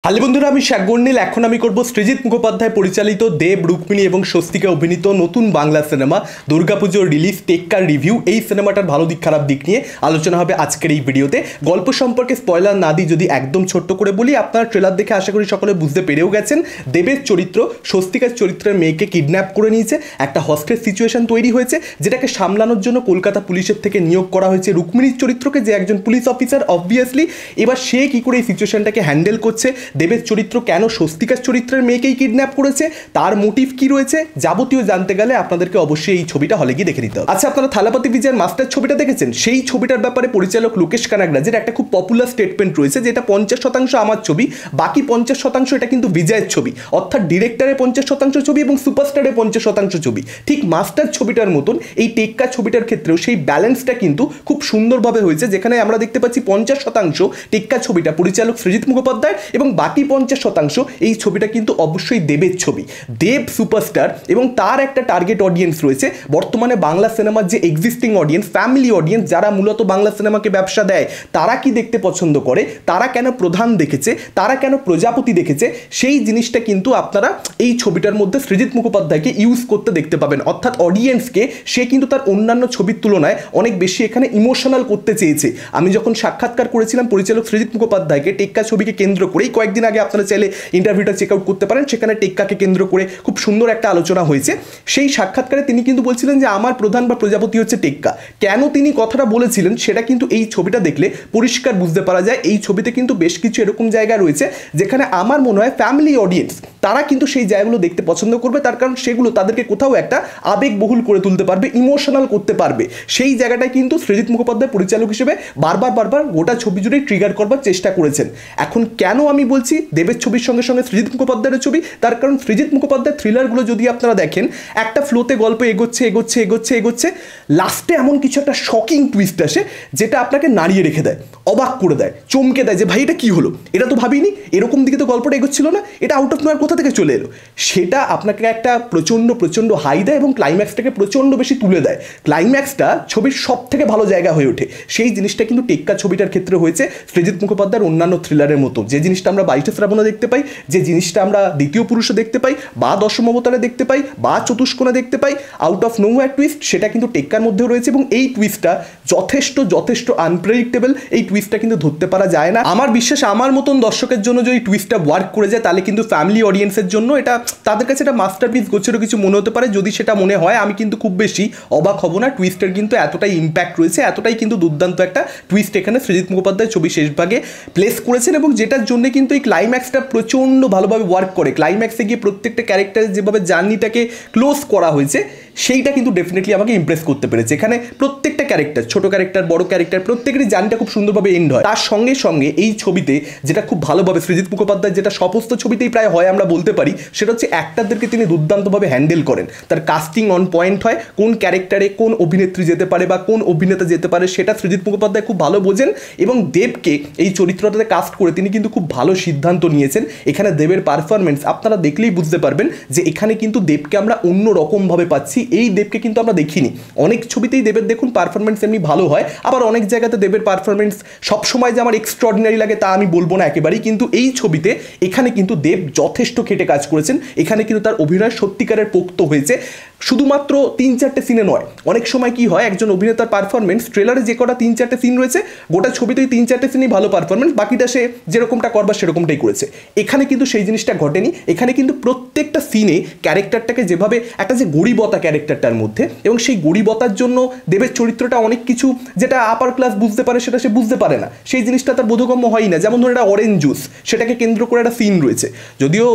Hello বন্ধুরা, আমি শাকগর্নিল। এখন আমি করব সৃজিত মুখোপাধ্যায় পরিচালিত দেব, রুক্মিণী এবং স্বস্তিকা অভিনীত নতুন বাংলা সিনেমা দুর্গাপুজোর রিলিজ টেক্কার রিভিউ। এই সিনেমাটার ভালো দিক খারাপ দিক নিয়ে আলোচনা হবে আজকের এই ভিডিওতে। গল্প সম্পর্কে স্পয়লার না দিই যদি একদম ছোট্ট করে বলি, আপনারা ট্রেলার দেখে আশা করি সকলে বুঝতে পেরেও গেছেন। দেবের চরিত্র স্বস্তিকার চরিত্রের মেয়েকে কিডন্যাপ করে নিয়েছে, একটা হস্টেজ সিচুয়েশন তৈরি হয়েছে যেটাকে সামলানোর জন্য কলকাতা পুলিশের থেকে নিয়োগ করা হয়েছে রুক্মিণীর চরিত্রকে, যে একজন পুলিশ অফিসার অবভিয়াসলি। এবার সে কি করে এই সিচুয়েশনটাকে হ্যান্ডেল করছে, দেবের চরিত্র কেন স্বস্তিকার চরিত্রের মেয়েকেই কিডন্যাপ করেছে, তার মোটিভ কি রয়েছে, যাবতীয় জানতে গেলে আপনাদেরকে অবশ্যই এই ছবিটা হলে গিয়ে দেখে নিতে হবে। আচ্ছা, আপনারা থালাপতি বিজয়ের মাস্টার ছবিটা দেখেছেন? সেই ছবিটার ব্যাপারে পরিচালক লোকেশ কানাগরাজের একটা খুব পপুলার স্টেটমেন্ট রয়েছে, যেটা 50% আমার ছবি, বাকি 50% এটা কিন্তু বিজয়ের ছবি। অর্থাৎ ডিরেক্টরের 50% ছবি এবং সুপারস্টারের 50% ছবি। ঠিক মাস্টার ছবিটার মতন এই টেক্কা ছবিটার ক্ষেত্রেও সেই ব্যালেন্সটা কিন্তু খুব সুন্দরভাবে হয়েছে, যেখানে আমরা দেখতে পাচ্ছি 50% টেক্কা ছবিটা পরিচালক সৃজিত মুখোপাধ্যায় এবং বাকি 50% এই ছবিটা কিন্তু অবশ্যই দেবের ছবি। দেব সুপারস্টার এবং তার একটা টার্গেট অডিয়েন্স রয়েছে বর্তমানে বাংলা সিনেমার যে এক্সিস্টিং অডিয়েন্স, ফ্যামিলি অডিয়েন্স, যারা মূলত বাংলা সিনেমাকে ব্যবসা দেয়, তারা কি দেখতে পছন্দ করে, তারা কেন প্রধান দেখেছে, তারা কেন প্রজাপতি দেখেছে, সেই জিনিসটা কিন্তু আপনারা এই ছবিটার মধ্যে সৃজিত মুখোপাধ্যায়কে ইউজ করতে দেখতে পাবেন। অর্থাৎ অডিয়েন্সকে সে কিন্তু তার অন্যান্য ছবির তুলনায় অনেক বেশি এখানে ইমোশনাল করতে চেয়েছে। আমি যখন সাক্ষাৎকার করেছিলাম পরিচালক সৃজিত মুখোপাধ্যায়কে টেক্কা ছবিকে কেন্দ্র করেই, কয়েকদিন আগে আপনারা চাইলে ইন্টারভিউটা চেক আউট করতে পারেন, সেখানে টেক্কাকে কেন্দ্র করে খুব সুন্দর একটা আলোচনা হয়েছে। সেই সাক্ষাৎকারে তিনি কিন্তু বলছিলেন যে আমার প্রধান বা প্রজাপতি হচ্ছে টেক্কা। কেন তিনি কথাটা বলেছিলেন সেটা কিন্তু এই ছবিটা দেখলে পরিষ্কার বুঝতে পারা যায়। এই ছবিতে কিন্তু বেশ কিছু এরকম জায়গা রয়েছে যেখানে আমার মনে হয় ফ্যামিলি অডিয়েন্স তারা কিন্তু সেই জায়গাগুলো দেখতে পছন্দ করবে, তার কারণ সেগুলো তাদেরকে কোথাও একটা আবেগবহুল করে তুলতে পারবে, ইমোশনাল করতে পারবে। সেই জায়গাটায় কিন্তু সৃজিত মুখোপাধ্যায় পরিচালক হিসেবে বারবার গোটা ছবি জুড়ে ট্রিগার করবার চেষ্টা করেছেন। এখন কেন আমি বলছি দেবের ছবির সঙ্গে সঙ্গে সৃজিত মুখোপাধ্যায়ের ছবি, তার কারণ সৃজিত মুখোপাধ্যায়ের থ্রিলারগুলো যদি আপনারা দেখেন, একটা ফ্লোতে গল্প এগোচ্ছে, লাস্টে এমন কিছু একটা শকিং টুইস্ট আসে যেটা আপনাকে নাড়িয়ে রেখে দেয়, অবাক করে দেয়, চমকে দেয় যে ভাই এটা কি হলো, এটা তো ভাবিনি, এরকম দিকে তো গল্পটা এগোচ্ছিল না, এটা আউট অফ নোয়ার কোথা থেকে চলে এলো। সেটা আপনাকে একটা প্রচণ্ড হাই দেয় এবং ক্লাইম্যাক্সটাকে প্রচণ্ড বেশি তুলে দেয়। ক্লাইম্যাক্সটা ছবির সব থেকে ভালো জায়গা হয়ে ওঠে। সেই জিনিসটা কিন্তু টেক্কা ছবিটার ক্ষেত্রে হয়েছে সৃজিত মুখোপাধ্যায়ের অন্যান্য থ্রিলারের মতো। যে জিনিসটা আমরা 22 শ্রাবণে দেখতে পাই, যে জিনিসটা আমরা দ্বিতীয় পুরুষে দেখতে পাই, বা দশম অবতারে দেখতে পাই, বা চতুষ্কোণে দেখতে পাই, আউট অফ নোওয়্যার টুইস্ট, সেটা কিন্তু টেক্কার মধ্যেও রয়েছে। এবং এই টুইস্টটা যথেষ্ট আনপ্রেডিক্টেবল। এই টুইস্টটা কিন্তু ধরতে পারা যায় না। আমার বিশ্বাস আমার মতন দর্শকের জন্য যদি টুইস্টটা ওয়ার্ক করে যায়, তাহলে কিন্তু ফ্যামিলি অডিয়েন্সের জন্য এটা, তাদের কাছে এটা মাস্টারপিস গোছেরও কিছু মনে হতে পারে। যদি সেটা মনে হয়, আমি কিন্তু খুব বেশি অবাক হব না। টুইস্টের কিন্তু এতটাই ইম্প্যাক্ট রয়েছে, এতটাই কিন্তু দুর্দান্ত একটা টুইস্ট এখানে সৃজিত মুখোপাধ্যায় ছবি শেষ ভাগে প্লেস করেছেন, এবং যেটার জন্য কিন্তু এই ক্লাইম্যাক্সটা প্রচণ্ড ভালোভাবে ওয়ার্ক করে। ক্লাইম্যাক্সে গিয়ে প্রত্যেকটা ক্যারেক্টারের যেভাবে জার্নিটাকে ক্লোজ করা হয়েছে, সেইটা কিন্তু ডেফিনেটলি আমাকে ইমপ্রেস করতে পেরেছে। এখানে প্রত্যেকটা ক্যারেক্টার, ছোট ক্যারেক্টার, বড় ক্যারেক্টার, প্রত্যেকেরই জার্নিটা খুব সুন্দরভাবে এন্ড হয়। তার সঙ্গে সঙ্গে এই ছবিতে যেটা খুব ভালোভাবে সৃজিত মুখোপাধ্যায়, যেটা সমস্ত ছবিতেই প্রায় হয় আমরা বলতে পারি, সেটা হচ্ছে অ্যাক্টারদেরকে তিনি দুর্দান্তভাবে হ্যান্ডেল করেন। তার কাস্টিং অন পয়েন্ট হয়, কোন ক্যারেক্টারে কোন অভিনেত্রী যেতে পারে বা কোন অভিনেতা যেতে পারে সেটা সৃজিত মুখোপাধ্যায় খুব ভালো বোঝেন। এবং দেবকে এই চরিত্রটাতে কাস্ট করে তিনি কিন্তু খুব ভালো সিদ্ধান্ত নিয়েছেন। এখানে দেবের পারফরমেন্স আপনারা দেখলেই বুঝতে পারবেন যে এখানে কিন্তু দেবকে আমরা অন্য রকমভাবে পাচ্ছি। এই দেবকে কিন্তু আমরা দেখিনি। অনেক ছবিতেই দেবের দেখুন পারফরমেন্স এমনি ভালো হয়, আবার অনেক জায়গাতে দেবের পারফরমেন্স সবসময় যে আমার এক্সট্রাঅর্ডিনারি লাগে তা আমি বলবো না একেবারেই। কিন্তু এই ছবিতে এখানে কিন্তু দেব যথেষ্ট খেটে কাজ করেছেন। এখানে কিন্তু তার অভিনয় সত্যিকারের পোক্ত হয়েছে। শুধুমাত্র 3-4টে সিনে নয়, অনেক সময় কি হয় একজন অভিনেতার পারফরমেন্স, ট্রেলারে যে কটা 3-4টে সিন রয়েছে, গোটা ছবিতেই 3-4টে সিনই ভালো পারফরমেন্স, বাকিটা সে যেরকমটা করবার সেরকমটাই করেছে। এখানে কিন্তু সেই জিনিসটা ঘটেনি। এখানে কিন্তু প্রত্যেকটা সিনে ক্যারেক্টারটাকে যেভাবে একটা যে গরিবতা ক্যারেক্টারটার মধ্যে, এবং সেই গরিবতার জন্য দেবের চরিত্রটা অনেক কিছু যেটা আপার ক্লাস বুঝতে পারে সেটা সে বুঝতে পারে না, সেই জিনিসটা তার বোধগম্য হয় না। যেমন ধরুন একটা অরেঞ্জ জুস, সেটাকে কেন্দ্র করে একটা সিন রয়েছে, যদিও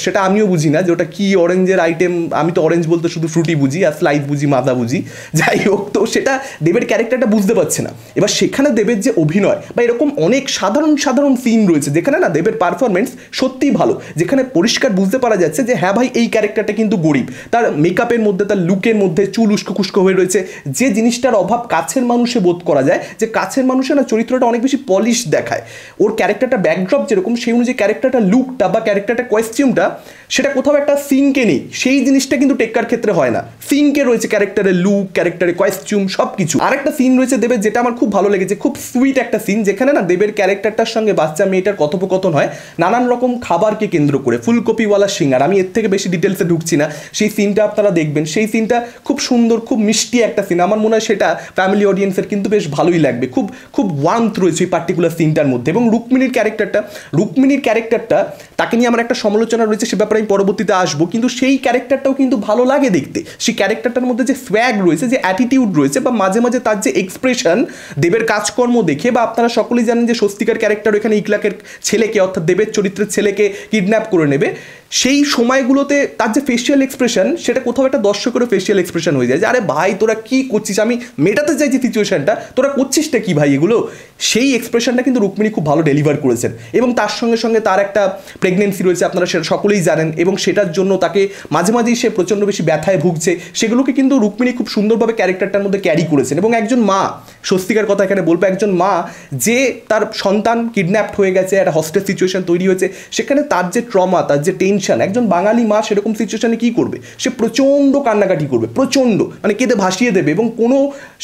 সেটা আমিও বুঝি না যে ওটা কি অরেঞ্জের আইটেম। আমি তো অরেঞ্জ বলতে শুধু ফ্রুটি বুঝি, আর স্লাইস বুঝি, মাজা বুঝি, যাই হোক। তো সেটা দেবের ক্যারেক্টারটা বুঝতে পারছে না। এবার সেখানে দেবের যে অভিনয় বা এরকম অনেক সাধারণ সিন রয়েছে যেখানে না দেবের পারফরমেন্স সত্যিই ভালো, যেখানে পরিষ্কার বুঝতে পারা যাচ্ছে যে হ্যাঁ ভাই এই ক্যারেক্টারটা কিন্তু গরিব। তার মেকআপের মধ্যে, তার লুকের মধ্যে চুল উস্কো খুস্কো হয়ে রয়েছে, যে জিনিসটার অভাব কাছের মানুষে বোধ করা যায়, যে কাছের মানুষে না চরিত্রটা অনেক বেশি পলিশ দেখায়। ওর ক্যারেক্টারটা ব্যাকড্রপ যেরকম, সেই অনুযায়ী ক্যারেক্টারটা লুকটা বা ক্যারেক্টারটা কস্টিউমটা সেটা কোথাও একটা সিনকে নেই। সেই জিনিসটা কিন্তু টেক্কার ক্ষেত্রে হয় হয় না, সিনকে রয়েছে ক্যারেক্টারের লুক, ক্যারেক্টারের কস্টিউম সব কিছু। আরেকটা সিন রয়েছে দেবের যেটা আমার খুব ভালো লেগেছে, খুব সুইট একটা সিন, যেখানে না দেবের ক্যারেক্টারটার সঙ্গে বাচ্চা মেয়েটার কথোপকথন হয় নানান রকম খাবারকে কেন্দ্র করে, ফুলকপিওয়ালা সিঙ্গার। আমি এর থেকে বেশি ডিটেলসে ঢুকছি না, সেই সিনটা আপনারা দেখবেন। সেই সিনটা খুব সুন্দর, খুব মিষ্টি একটা সিন। আমার মনে হয় সেটা ফ্যামিলি অডিয়েন্সের কিন্তু বেশ ভালোই লাগবে। খুব খুব ওয়ার্মথ রয়েছে এই পার্টিকুলার সিনটার মধ্যে। এবং রুক্মিণীর ক্যারেক্টারটা তাকে নিয়ে আমার একটা সমালোচনা রয়েছে, সে ব্যাপারে আমি পরবর্তীতে আসবো, কিন্তু সেই ক্যারেক্টারটাও কিন্তু ভালো লাগে দেখতে। সেই ক্যারেক্টারটার মধ্যে যে সোয়াগ রয়েছে, যে অ্যাটিটিউড রয়েছে, বা মাঝে মাঝে তার যে এক্সপ্রেশন দেবের কাজকর্ম দেখে, বা আপনারা সকলেই জানেন যে স্বস্তিকার ক্যারেক্টার এখানে ইকলাকের ছেলেকে, অর্থাৎ দেবের চরিত্রের ছেলেকে কিডন্যাপ করে নেবে, সেই সময়গুলোতে তার যে ফেসিয়াল এক্সপ্রেশন, সেটা কোথাও একটা দর্শকেরও ফেসিয়াল এক্সপ্রেশন হয়ে যায় যে আরে ভাই তোরা কি করছিস, আমি মেটাতে চাইছি সিচুয়েশনটা, তোরা করছিসটা কি ভাই এগুলো। সেই এক্সপ্রেশনটা কিন্তু রুক্মিণী খুব ভালো ডেলিভার করেছেন। এবং তার সঙ্গে সঙ্গে তার একটা প্রেগনেন্সি রয়েছে, আপনারা সেটা সকলেই জানেন, এবং সেটার জন্য তাকে মাঝে মাঝেই সে প্রচণ্ড বেশি ব্যথায় ভুগছে, সেগুলোকে কিন্তু রুক্মিণী খুব সুন্দরভাবে ক্যারেক্টারটার মধ্যে ক্যারি করেছেন। এবং একজন মা, স্বস্তিকার কথা এখানে বলবো, একজন মা যে তার সন্তান কিডন্যাপড হয়ে গেছে, একটা হস্টেজ সিচুয়েশন তৈরি হয়েছে, সেখানে তার যে ট্রমা, তার যে টেনশন, একজন বাঙালি মা সেরকম সিচুয়েশনে কী করবে, সে প্রচণ্ড কান্নাকাটি করবে, প্রচণ্ড মানে কেঁদে ভাসিয়ে দেবে, এবং কোনো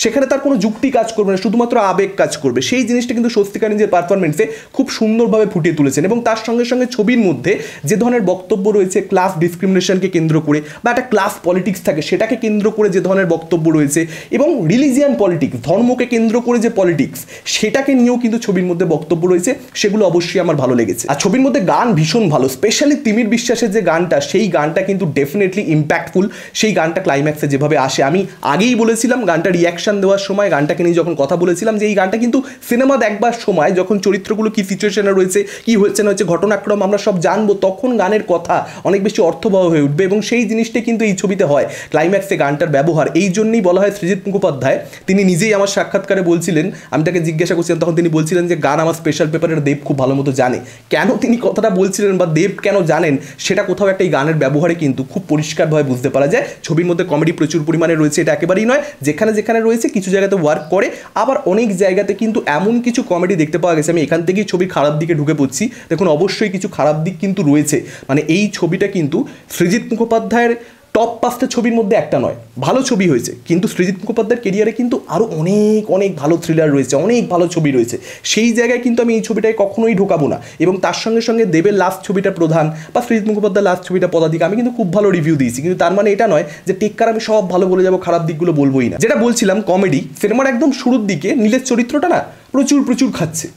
সেখানে তার কোনো যুক্তি কাজ করবে না, শুধুমাত্র আবেগ কাজ করবে। সেই জিনিসটা কিন্তু স্বস্তিকা নিজের পারফরমেন্সে খুব সুন্দরভাবে ফুটিয়ে তুলেছেন। এবং তার সঙ্গে সঙ্গে ছবির মধ্যে যে ধরনের বক্তব্য রয়েছে ক্লাস ডিসক্রিমিনেশনকে কেন্দ্র করে, বা একটা ক্লাস পলিটিক্স থাকে সেটাকে কেন্দ্র করে যে ধরনের বক্তব্য রয়েছে, এবং রিলিজিয়ান পলিটিক্স, ধর্মকে কেন্দ্র করে যে পলিটিক্স, সেটাকে নিয়েও কিন্তু ছবির মধ্যে বক্তব্য রয়েছে, সেগুলো অবশ্যই আমার ভালো লেগেছে। আর ছবির মধ্যে গান ভীষণ ভালো, স্পেশালি তিমির বিশ্বাসের যে গানটা, সেই গানটা কিন্তু ডেফিনেটলি ইম্প্যাক্টফুল। সেই গানটা ক্লাইম্যাক্সে যেভাবে আসে, আমি আগেই বলেছিলাম গানটা রিয়াকশন দেওয়ার সময়, গানটাকে নিয়ে যখন কথা বলেছিলাম, যে এই গানটা কিন্তু সিনেমা দেখবার সময় যখন চরিত্রগুলো কী সিচুয়েশনে রয়েছে, কী হচ্ছে না হচ্ছে, ঘটনাক্রম আমরা সব জানবো, তখন গানের কথা অনেক বেশি অর্থবহ হয়ে উঠবে। এবং সেই জিনিসটা কিন্তু এই ছবিতে হয়, ক্লাইম্যাক্সে গানটার ব্যবহার। এই জন্যই বলা হয় সৃজিত মুখোপাধ্যায়, তিনি নিজেই আমার সাক্ষাৎকারে বলছিলেন, আমি তাকে জিজ্ঞাসা করছিলাম, তখন তিনি বলছিলেন যে গান আমার স্পেশাল পেপারের দেব খুব ভালো মতো জানে। কেন তিনি কথাটা বলছিলেন বা দেব কেন জানেন, সেটা কোথাও একটা এই গানের ব্যবহারে কিন্তু খুব পরিষ্কারভাবে বুঝতে পারা যায়। ছবির মধ্যে কমেডি প্রচুর পরিমাণে রয়েছে, এটা একেবারেই নয়, যেখানে যেখানে রয়েছে কিছু জায়গাতে ওয়ার্ক করে, আবার অনেক জায়গাতে কিন্তু এমন কিছু কমেডি দেখতে পাওয়া গেছে, আমি এখান থেকেই ছবির খারাপ দিকে ঢুকে পড়ছি। দেখুন অবশ্যই কিছু খারাপ দিক কিন্তু রয়েছে, মানে এই ছবিটা কিন্তু সৃজিত মুখোপাধ্যায়ের টপ 5টা ছবির মধ্যে একটা নয়, ভালো ছবি হয়েছে, কিন্তু সৃজিত মুখোপাধ্যায়ের কেরিয়ারে কিন্তু আরও অনেক অনেক ভালো থ্রিলার রয়েছে, অনেক ভালো ছবি রয়েছে। সেই জায়গায় কিন্তু আমি এই ছবিটাকে কখনোই ঢোকাবো না। এবং তার সঙ্গে সঙ্গে দেবের লাস্ট ছবিটা প্রধান, বা সৃজিত মুখোপাধ্যায়ের লাস্ট ছবিটা পদাধিক, আমি কিন্তু খুব ভালো রিভিউ দিয়েছি, কিন্তু তার মানে এটা নয় যে টেক্কার আমি সব ভালো বলে যাবো, খারাপ দিকগুলো বলবোই না। যেটা বলছিলাম কমেডি, সিনেমার একদম শুরুর দিকে নীলের চরিত্রটা না প্রচুর প্রচুর খাচ্ছে,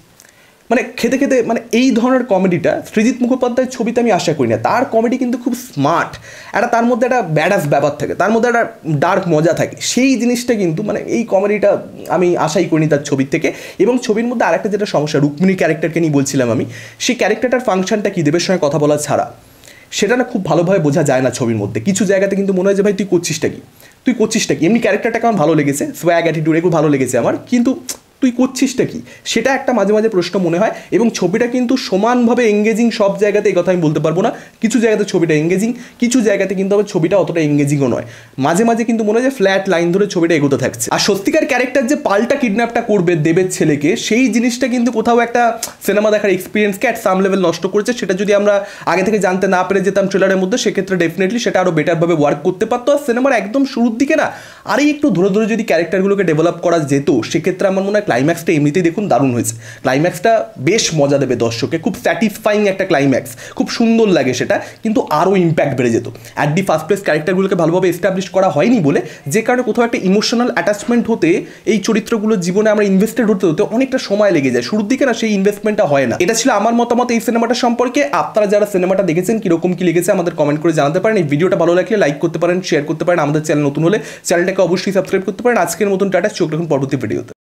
মানে খেতে খেতে, মানে এই ধরনের কমেডিটা সৃজিত মুখোপাধ্যায়ের ছবিতে আমি আশা করি না। তার কমেডি কিন্তু খুব স্মার্ট, একটা তার মধ্যে একটা ব্যাডাস ব্যাপার থাকে, তার মধ্যে একটা ডার্ক মজা থাকে, সেই জিনিসটা কিন্তু মানে এই কমেডিটা আমি আশাই করিনি তার ছবির থেকে। এবং ছবির মধ্যে আরেকটা যেটা সমস্যা, রুক্মিণীর ক্যারেক্টারকে নিয়ে বলছিলাম আমি, সেই ক্যারেক্টারটার ফাংশনটা কি, দেবের সঙ্গে কথা বলা ছাড়া, সেটা না খুব ভালোভাবে বোঝা যায় না ছবির মধ্যে। কিছু জায়গাতে কিন্তু মনে হয় যে ভাই তুই করছিসটা কি, এমনি ক্যারেক্টারটাকে আমার ভালো লেগেছে, সোয়াগ অ্যাটিটিউড এগুলো ভালো লেগেছে আমার, কিন্তু তুই করছিসটা কি, সেটা একটা মাঝে মাঝে প্রশ্ন মনে হয়। এবং ছবিটা কিন্তু সমানভাবে এঙ্গেজিং সব জায়গাতে, এই কথা আমি বলতে পারবো না, কিছু জায়গাতে ছবিটা এঙ্গেজিং, কিছু জায়গাতে কিন্তু আবার ছবিটা অতটা এঙ্গেজিংও নয়, মাঝে মাঝে কিন্তু মনে হয় যে ফ্ল্যাট লাইন ধরে ছবিটা এগোতে থাকছে। আর সত্যিকার ক্যারেক্টার যে পাল্টা কিডন্যাপটা করবে দেবের ছেলেকে, সেই জিনিসটা কিন্তু কোথাও একটা সিনেমা দেখার এক্সপিরিয়েন্সকে অ্যাট সাম লেভেল নষ্ট করেছে। সেটা যদি আমরা আগে থেকে জানতে না পেরে যেতাম ট্রেলারের মধ্যে, সেক্ষেত্রে ডেফিনেটলি সেটা আরও বেটারভাবে ওয়ার্ক করতে পারতো। আর সিনেমার একদম শুরুর দিকে না আরই একটু ধরে ধরে যদি ক্যারেক্টারগুলোকে ডেভেলপ করা যেত, সেক্ষেত্রে আমার মনে হয় ক্লাইম্যাক্সটা এমনিতেই দেখুন দারুণ হয়েছে, ক্লাইম্যাক্সটা বেশ মজা দেবে দর্শককে, খুব স্যাটিসফাইং একটা ক্লাইম্যাক্স, খুব সুন্দর লাগে সেটা, কিন্তু আরও ইম্প্যাক্ট বেড়ে যেত। অ্যাট দি ফার্স্ট প্লেস ক্যারেক্টারগুলোকে ভালোভাবে এস্টাবলিশ করা হয়নি বলে, যে কারণে কোথাও একটা ইমোশনাল অ্যাটাচমেন্ট হতে, এই চরিত্রগুলোর জীবনে আমরা ইনভেস্টেড হতে হতে অনেকটা সময় লেগে যায়, শুরুর দিকে না সেই ইনভেস্টমেন্টটা হয় না। এটা ছিল আমার মতামত এই সিনেমাটা সম্পর্কে। আপনারা যারা সিনেমাটা দেখেছেন কীরকম কী লেগেছে আমাদের কমেন্ট করে জানাতে পারেন। এই ভিডিওটা ভালো লাগলে লাইক করতে পারেন, শেয়ার করতে পারেন, আমাদের চ্যানেল নতুন হলে চ্যানেলটাকে অবশ্যই সাবস্ক্রাইব করতে পারেন। আজকের মতন টাটা, চোখ রাখুন পরবর্তী ভিডিওতে।